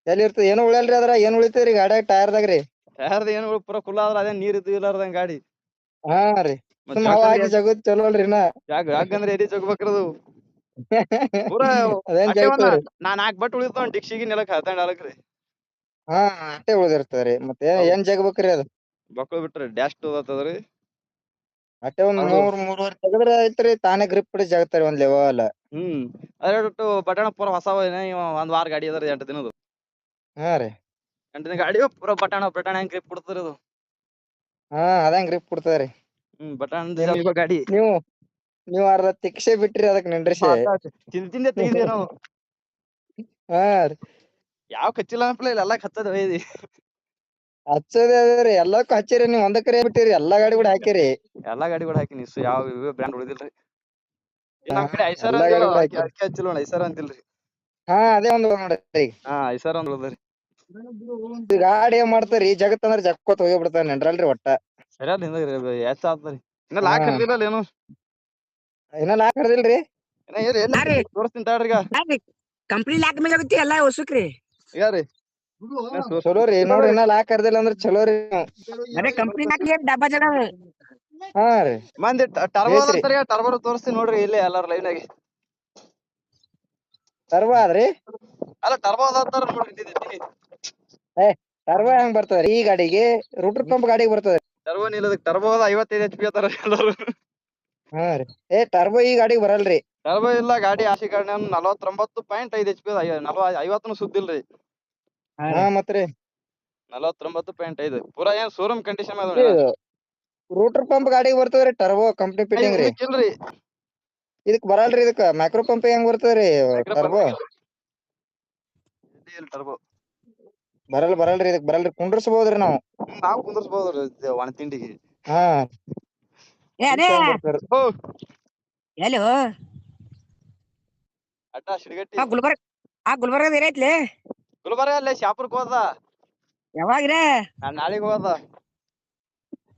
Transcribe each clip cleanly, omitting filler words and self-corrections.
ಎಲ್ಲಿ ಇರ್ತದ ಏನು ಉಳಿಯಲ್ರಿ ಅದ್ರ ಏನ್ ಉಳಿತದ್ರಿ ಗಾಡ್ಯಾಗ ಟೈರ್ದಾಗ್ರಿ ಯಾರ್ದ ಏನು ಪೂರ ಕುಲ್ಲ ಆದ್ರ ಅದೇ ನೀರ್ ಇದ್ದು ಇಲ್ಲಾರ್ದಂಗ ಗಾಡಿ ಹಾ ರೀ ಮತ್ ಸುಮ್ ಹವಾ ಜಾಕಂದ್ರೆ ಹಾಕಿ ಜಗತ್ ಚಲೋ ಅಲ್ರಿ ಇನ್ನ ಯಾಕಂದ್ರೆ ಎದಿ ಜಗ್ಬೇಕ್ರದು ಪೂರಾ ಅದೇನ್ ಅಟ್ಟೆ ಒಂದ್ ಜಗತ್ತವ್ರಿ ನಾ 4 ಬಟ್ ಉಳಿತಾವ ಡಿಕ್ಷಿಗಿ ನೆಲಕ್ ಹತ್ತಂಡ್ ಹಾ ಅಷ್ಟೇ ಉಳ್ದಿರ್ತದ್ರಿ ಮತ್ತೆ ಏನ್ ಜಗಬೇಕ್ರಿ ಅದು ಬಕ್ಕಳ್ ಬಿಟ್ರಿ ಡ್ಯಾಶ್ ತೋದತ್ತದ್ರಿ ಅಟ್ಟೆ ಒಂದ್ 3-3.5 ತೆಗದ್ರ ಐತ್ರಿ ತಾನೇ ಗ್ರಿಪ್ ಹಿಡಿದ್ ಜಗತ್ತರಿ ಒಂದ್ ಲೆವಲ್ ಅದ್ರಟ್ಟು ಬಟಣ ಪೂರ ಹೊಸ ಒಂದ್ ವಾರ ಗಾಡಿ ಅದ್ರ 8 ದಿನದು ಹಾ ರೀ 8 ದಿನ ಗಾಡಿ ಪೂರ ಬಟಾಣ ಹೆಂಗ್ ಗ್ರಿಪ್ ಕೊಡ್ತದ್ರಿ ಅದು ಹಾ ಅದಂಗ್ ಗ್ರಿಪ್ ಕೊಡ್ತದ್ರಿ ನಿಮ್ ಗಾಡಿ ನೀವು ನೀವ್ ಅರ್ಧ ತಿಕ್ಷೆ ಬಿಟ್ರಿ ಅದಕ್ ನಿಂದ್ರಿಸಿ ತಿಂದೆ ತೆಗಿದ್ವಿ ನಾವು ಹಾ ರೀ ಯಾವ ಕಚ್ಚಿಲ್ಲ ಅನ್ಪಲ ಇಲ್ಲ ಎಲ್ಲಾ ಕಚ್ಚದ ಒಯ್ದಿ ಹಚ್ಚೋದ ಅದ್ರಿ ಎಲ್ಲಕ್ಕೂ ಹಚ್ಚಿರಿ ನೀವ್ ಒಂದ ಕರೆ ಬಿಟ್ಟಿರಿ ಎಲ್ಲಾ ಗಾಡಿ ಕೂಡ ಹಾಕಿರಿ ಎಲ್ಲಾ ಗಾಡಿಗಳು ಹಾಕಿನಿ ಯಾವ ಇವ ಬ್ರ್ಯಾಂಡ್ ಉಳಿದಿಲ್ರಿ ಹಾ ನಮ್ ಕಡೆ ಐಸರ್ ಎಲ್ಲಾ ಅಂದಿಲ್ಲ ಗಾಡಿ ಕೂಡ ಹಾಕಿರಿ ಅದಕ್ಕೆ ಹಚ್ಚಿಲ್ಲ ನೋಡ ಐಸರ್ ಅಂತಿಲ್ರಿ ಹಾ ಅದೇ ಒಂದು ನೋಡ್ರಿ ಹಾ ಐಸರ್ ಒಂದ್ ಉಳ್ದರಿ ಗಾಡಿ ಏನ್ ಮಾಡ್ತಾರಿ ಜಗತ್ ಅಂದ್ರ ಜಕ್ಕೊತ್ ಹೋಗಿ ಬಿಡ್ತಾರ ನೆಂಡ್ರಲ್ರಿ ಒಟ್ಟ ಸರಿಯಾದ ಎಷ್ಟ ಆಗ್ತರಿ ಇನ್ನ ಹಾ ಲಾಕ್ ಹರಿದಿಲ್ಲಲ್ಲ ಏನು ಇನ್ನ ಲಾಕ್ ಹರ್ದಿಲ್ರಿ ಎಲ್ಲಿ ತೋರಿಸ್ತೀನಿ ತಡ್ರಿ ಈಗ ಕಂಪ್ನಿ ಲಾಕ್ ಮೇಲೆ ಆಗುತ್ತೆ ಎಲ್ಲ ಹೊಸಕ್ರಿ ಯಾರಿ ಚಲೋ ರೀ ನೋಡ್ರಿ ಇನ್ನ ಲಾಕ್ ಹರ್ದಿಲ್ಲ ಅಂದ್ರ ಚಲೋ ರೀ ಅದೇ ಕಂಪ್ನಿ ಲಾಕ್ ಡಬ್ಬಾ ಜನ ಹಾ ರೀ ಮಂದಿ ಟರ್ಬೋ ಬೇಸ್ರಿ ಅಂತಾರ ಟರ್ಬೋ ತೋರಿಸ್ತೀನಿ ನೋಡ್ರಿ ಇಲ್ಲಿ ಎಲ್ಲಾರ ಲೈವ್ನಾಗೆ ಟರ್ಬೋ ಆದ್ರಿ ಅಲ್ಲ ಟರ್ಬೋ ಅಂತಾರ ನೋಡ್ರಿ ಟರ್ಬೋ ಹೆಂಗ್ ಬರ್ತದ್ರಿ ಈ ಗಾಡಿಗೆ ರೂಟರ್ ಪಂಪ್ ಗಾಡಿಗೆ ಬರ್ತದ್ರಿ ಟರ್ಬೋ ನಿಲ್ಲದ ಟರ್ಬೋ 55 HP ಅತ್ತಾರ ಎಲ್ಲರೂ ಹಾ ರೀ ಟರ್ಬೋ ಈ ಗಾಡಿಗೆ ಬರಲ್ರಿ ಟರ್ಬೋ ಇಲ್ಲ ಗಾಡಿ ಆಶಿ ಗಾಡಿ 49.5 HP 50ನು ಸುದ್ದಿಲ್ರಿ ಹಾ ಮತ್ರಿ 49.5 ಪೂರಾ ಏನ್ ಶೋರೂಮ್ ಕಂಡೀಷನ್ ಅದ ರೂಟರ್ ಪಂಪ್ ಗಾಡಿಗೆ ಬರ್ತದ್ರಿ ಟರ್ಬೋ ಕಂಪ್ನಿ ಫಿಟ್ಟಿಂಗ್ ರೀ ಇದಕ್ಕಿಲ್ರಿ ಇದಕ್ ಬರಲ್ರಿ ಇದಕ್ ಮೈಕ್ರೋ ಪಂಪ್ ಹೆಂಗ್ ಬರ್ತದ್ರಿ ಮೈಕ್ರೋ ಟರ್ಬೋ ಪಂಪ್ ಟರ್ಬೋ ಬರಲ್ರಿ ಇದಕ್ ಬರಲ್ರಿ ಕುಂಡ್ರಸ್ಬೋದ್ರಿ ನಾವು ನಾವು ಕುಂದರ್ಸ್ಬೋದ್ರಿ ಒಣ ತಿಂಡಿಗೆ ಹಾ ಏ ಅದೇ ಇದಕ್ ಹೆಂಗ್ ಬರ್ತದ್ರಿ ಎಲ್ಲಿ ಅಡ್ಡ ಶಿಡ್ಗಟ್ಟಿ ಗುಲ್ಬರ್ಗದ ಏನೈತ್ಲಿ ಗುಲ್ಬರ್ಗ ಅಲ್ಲೇ ಶಾಪುರ್ಕ್ ಹೋದ ಯಾವಾಗ್ರೆ ನಾಳಿಗ್ ಹೋದ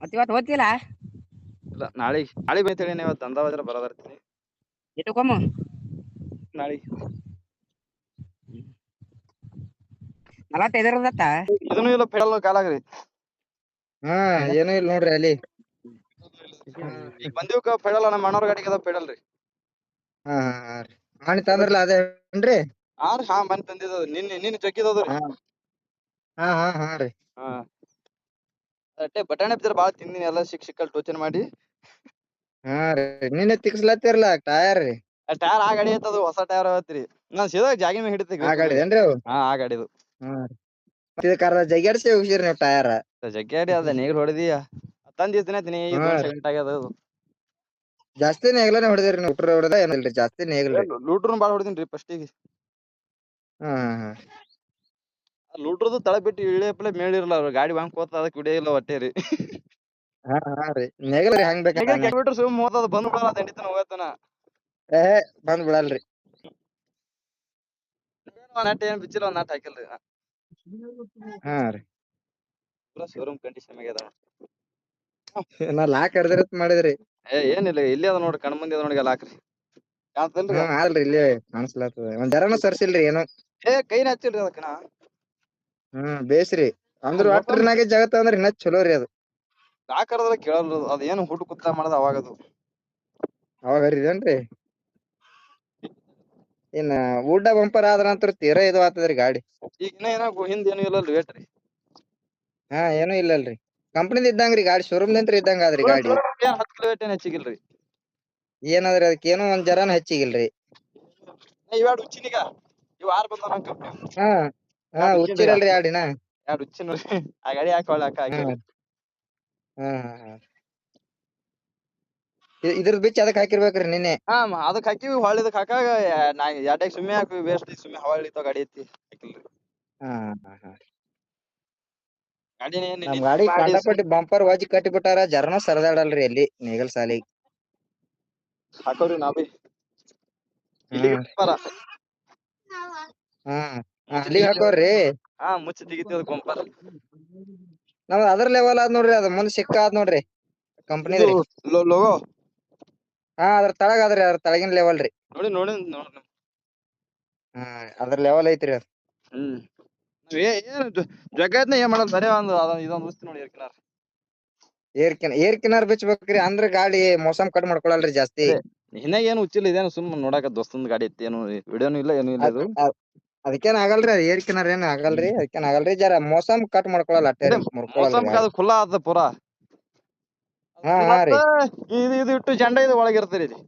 ಮತ್ ಇವತ್ತು ಓದ್ತಿಲ್ಲ ಇಲ್ಲ ನಾಳಿಗ್ ಬೈತೇನೆ ಇವತ್ತು ಅಂದಾಜ್ ಬರೋದರ್ತೀನಿ ಎಟುಕೊಮ್ಮ ನಾಳಿಗ್ 45 ಇದನ್ನು ಇಲ್ಲ ಪೆಡಲ್ ಕಾಲಾಗ್ರಿ ಹಾ ಏನೂ ಇಲ್ಲ ನೋಡ್ರಿ ಅಲ್ಲಿ ಈಗ ಬಂದಿವಕ ಪೆಡಲ್ ನಮ್ಮ ಅಣ್ಣವ್ರ ಗಾಡಿಗೆ ಅದ ಪೆಡಲ್ರಿ ಹಾ ರೀ ಮಣಿ ತಂದ್ರಲ್ಲ ಅದೇನ್ರಿ ಹಾ ಮನೆ ತಂದಿದ ನಿನ್ನ ಜಗ್ಗಿದದ್ರಿ ಹಾ ರೀ ಹಾ ಅಟ್ಟೆ ಬಟಾಣೆ ಬಿದ್ರ ಬಾಳ ತಿಂದಿನಿ ಎಲ್ಲ ಸಿಕ್ಕಲ್ ಟೋಚನ್ ಮಾಡಿ ಹಾ ರೀ ನಿನ್ನೆ ತಿರ್ಸ್ಲತ್ತಿರ್ಲಾ ಟಯರ್ ರೀ ಟೈರ್ ಆ ಗಾಡಿ ಐತದು ಹೊಸ ಟೈರ್ ಐತ್ರಿ ನಾನ್ ಸೀದಾ ಜಾಗಿ ಮೇಲೆ ಹಿಡಿತ ಆ ಗಾಡಿದೇನ್ರಿ ಅವು ಹಾ ಆ ಗಾಡಿದು ಇದಕ್ ಅರ್ಧ ಜಗ್ಯಾಡ್ಸಿ ಹೋಗ್ಸಿರಿ ನೀವು ಟಯರ್ ಜಗ್ಗಾಡಿ ಅದ ನೇಗಿಲ್ ಹೊಡೆದಿಯ ತಂದ್ ದಿನ ಹಾ ದೋನ್ ಸೆಕೆಂಡ್ ಆಗ್ಯದ ಅದು ಜಾಸ್ತಿ ನೇಗ್ಲಾನೆ ಹೊಡೆದಿರಿ ನೀವು ಹೊಡೆದ ಏನಿಲ್ರಿ ಜಾಸ್ತಿ ನೇಗಿಲ್ರಿ ಲೂಟ್ರನ್ ಬಾಳ್ ಹೊಡೆದಿನ್ರಿ ಫಸ್ಟಿಗೆ ಹಾ ಲೂಟ್ರದು ತಳ ಬಿಟ್ಟು ಇಳಿಯಪ್ಲೆ ಮೇಳಿರ್ಲ ಅವ್ರು ಗಾಡಿ ಬಂಕ್ ಹೋತ ಅದಕ್ ವಿಡಿಯೋ ಇಲ್ಲ ಒಟ್ಟೇರಿ ಹಾ ರೀ ನೇಗಿಲ್ರಿ ಹೆಂಗ್ ಬೇಕ ಹಂಗ ಕೆಟ್ಬಿಟ್ರೆ ಸುಮ್ ಹೋತದ ಬಂದ್ ಬಿಡಲ್ಲ ದಂಡಿತನ ಹೋಗತನ ಬಂದ್ ಬಿಡಲ್ರಿ ನಟ್ ಏನ್ ಬಿಚ್ಚಿಲ್ಲ ಒಂದ್ ನಟ್ ಹಾಕಿಲ್ರಿ ಹಾ ರೀ ಪೂರಾ ಶೋರೂಮ್ ಕಂಡೀಷನ್ ಆಗ್ಯದ ನಾ ಲಾಕ್ ಹರ್ದಿರತ್ ಮಾಡಿದ್ರಿ ಏನಿಲ್ಲ ಇಲ್ಲಿ ಅದ ನೋಡ್ರಿ ಕಣ್ ಮುಂದೆ ಅದ ನೋಡಿ ಲಾಕ್ರಿ ಅಲ್ರಿ ಇಲ್ಲಿ ಕಾಣಸ್ಲಾತದ ಒಂದ್ ಜರಾನು ಸರ್ಸಿಲ್ರಿ ಏನು ಕೈನ ಹಚ್ಚಿಲ್ರಿ ಅದಕ್ಕನ ಬೇಸ್ರಿ ಅಂದ್ರ ಒಟ್ರನಾಗೆ ಜಗತ್ತ ಅಂದ್ರ ಇನ್ನ ಚಲೋ ರೀ ಅದು ಲಾಕ್ ಹರ್ದ್ರ ಕೇಳಲ್ರಿ ಅದ ಏನು ಹುಡ್ ಕುತ್ತ ಮಾಡದ ಅವಾಗದು ಅವಾಗ ಹರಿದೇನ್ರಿ ಇನ್ನ ಊಡ್ಡ ಬಂಪರ್ ಆದ ನಂತರ ತೀರಾ ಇದು ಆಗ್ತದ್ರಿ ಗಾಡಿ ಈಗ ಏನ ಹಿಂದ್ ಏನು ಇಲ್ಲಲ್ರಿ ವೇಟ್ರಿ ಹಾ ಏನು ಇಲ್ಲಲ್ರಿ ಕಂಪ್ನಿದ ಇದ್ದಂಗ್ರಿ ಗಾಡಿ ಶೋರೂಮ್ದಂತ್ರ ಇದ್ದಂಗ ಆದ್ರಿ ಗಾಡಿ 10 ಕಿಲೋ ಹೆಚ್ಚಿಗಿಲ್ರಿ ಏನಾದ್ರಿ ಅದಕ್ಕ ಏನೋ ಒಂದ್ ಜರಾನು ಹೆಚ್ಚಿಗಿಲ್ರಿ ಇವಾಡ್ ಹುಚ್ಚಿನಿಗ ಇವ್ ಆರ್ ಬಂದ ನಮ್ ಕಂಪ್ನಿ ಹಾ ಹುಚ್ಚಿರಲ್ರಿ ಆಡಿನ ಎರಡು ಹುಚ್ಚಿ ನೋಡ್ರಿ ಆ ಗಾಡಿ ಯಾಕೆ ಒಳ್ಳಾಕ ಹಾಕಿವ್ರಿ ಹಾ ಇದ್ರ ಬಿಚ್ ಅದಕ್ ಹಾಕಿರ್ಬೇಕ್ರಿ ನಿನ್ನೆ ಅದಕ್ ಹಾಕಿವಿ ಹೊಳ್ಳಿದಕ್ ಹಾಕಾಗ ಎರಡ ಸುಮ್ಮನೆ ಹಾಕ ವೇಸ್ಟ್ ಸುಮ್ಮನೆ ಹವಾ ಇಳಿತಾವ ಗಾಡಿ ಐತಿ ಹಾಕಿಲ್ರಿ ಹಾ ಗಾಡಿನೇ ನಮ್ ನಿನ್ನೆ ಗಾಡಿ ಮಾಡಿ ಕಂಡಪಟ್ಟಿ ಬಂಪರ್ ವಜ್ ಕಟ್ಟಿ ಬಿಟ್ಟಾರ ಜರನ ಸರದಾಡಲ್ರಿ ಎಲ್ಲಿ ನೇಗಲ್ ಸಾಲಿಗ್ ಹಾಕೋರಿ ನಾವ್ ಬಿ ಇಲ್ಲಿಗೆ ಹ್ಮ್ ಮುಚ್ಚ ಅಲ್ಲಿಗ್ ತೆಗಿತೇವ ಹಾಕೋರ್ರಿ ಮುಚ್ಚ ತೆಗಿತೇವ ಬಂಪರ್ ನಾವ್ ಅದ್ರ ಲೆವೆಲ್ ಆದ್ ನೋಡ್ರಿ ಅದ ಮುಂದ್ ಸಿಕ್ಕ ಆದ್ ನೋಡ್ರಿ ಇದು ಕಂಪ್ನಿದ್ರಿ ಲೋಗೋ ಅದ್ರ ತಳಗ ಅದ್ರಿ ಅದ್ರ ತಳಗಿನ ಲೆವಲ್ ರೀ ನೋಡಿ ಅದ್ರ ಲೆವೆಲ್ ಐತ್ರಿ ಏನು ಜಗತ್ನ ಏನ್ ಮಾಡಲ್ ಬರೇ ಒಂದು ಇದೊಂದು ವಸ್ತು ನೋಡಿ ಇರ್ಕಿನಾರ ಏರ್ ಕಿನಾರ್ ಬಿಚ್ಬೇಕ್ರಿ ಅಂದ್ರ ಗಾಡಿ ಮೋಸಮ್ ಕಟ್ ಮಾಡ್ಕೊಳಲ್ರಿ ಜಾಸ್ತಿ. ಇನ್ನ ಏನು ಹುಚ್ಚಿಲ್ಲ ಇದೇನು ಸುಮ್ ನೋಡಾಕ ದೋಸ್ತಂದ್ ಗಾಡಿ ಐತಿ ಏನು ವಿಡಿಯೋನು ಇಲ್ಲ ಏನು ಇಲ್ಲ ಇದು. ಅದಕ್ಕೇನ್ ಆಗಲ್ರಿ ಏರ್ ಕಿನಾರ್ ಏನ್ ಆಗಲ್ರಿ ಅದಕ್ಕೇನ್ ಆಗಲ್ರಿ ಜರ ಮೋಸಮ್ ಕಟ್ ಮಾಡ್ಕೊಳಲ್ಲ ಅಟ್ಟೆ ರೀ ಮುರ್ಕೊಳಲ್ರಿ ಮೋಸಮ್ ಗಾಡಿ. ಅದು ಖುಲ್ಲಾ ಆದ ಪೂರಾ ಹಾ ಹಾ ರೀ ಇದು ಇಟ್ಟು ಜಂಡ ಇದು ಒಳಗಿರ್ತರಿ ಇದು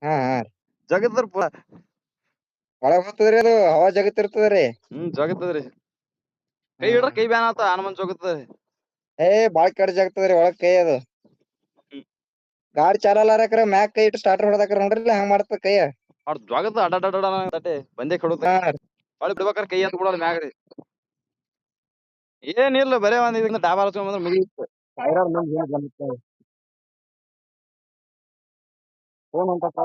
ಹಾ ಹಾ ರೀ ಜಗತ್ತರ್ ಪೂರಾ ಒಳಗ್ ಹೋಗ್ತದ್ರಿ ಅದು ಹವಾ ಜಗತ್ತಿರ್ತದ್ರಿ. ಜಗತ್ತದ್ರಿ ಕೈ ಹ್ಮ್ ಹಿಡ್ರ ಕೈ ಬ್ಯಾನ್ ಆತ ಹನುಮನ್ ಜೋಗತ್ತದ್ರಿ. ಬಾಳ್ ಕಡ್ ಜಾಗತದ್ರಿ ಒಳಗ್ ಕೈ ಅದು. ಗಾಡಿ ಚಾಲಲಾರಕ್ರ ಮ್ಯಾಗ್ ಕೈ ಇಟ್ಟು ಸ್ಟಾರ್ಟರ್ ಹೊಡದಾಕ್ರ ನೋಡ್ರಿ ಹಂಗ್ ಮಾಡ್ತದ ಕೈಯ. ಅವ್ರ ಜ್ವಾಗದ ಅಡಾಡಡ ತಟ್ಟೆ ಬಂದೇ ಹಾ ಕೆಡತೈತಿ ಹೊಳಿ ಬಿಡ್ಬೇಕಾರ ಕೈ ಎತ್ ಬಿಡೋದ್ ಮ್ಯಾಗ್ರಿ. ಏನಿಲ್ಲ ಬರೇ ಒಂದ್ ಇದನ್ನ ಡಾಬಾ ಹಚ್ಕೊಂಡ್ ಬಂದ್ರ ಮುಗಿತ. ಫೋನ್ ಹೊಂಟದ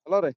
ಹಲೋ ರೀ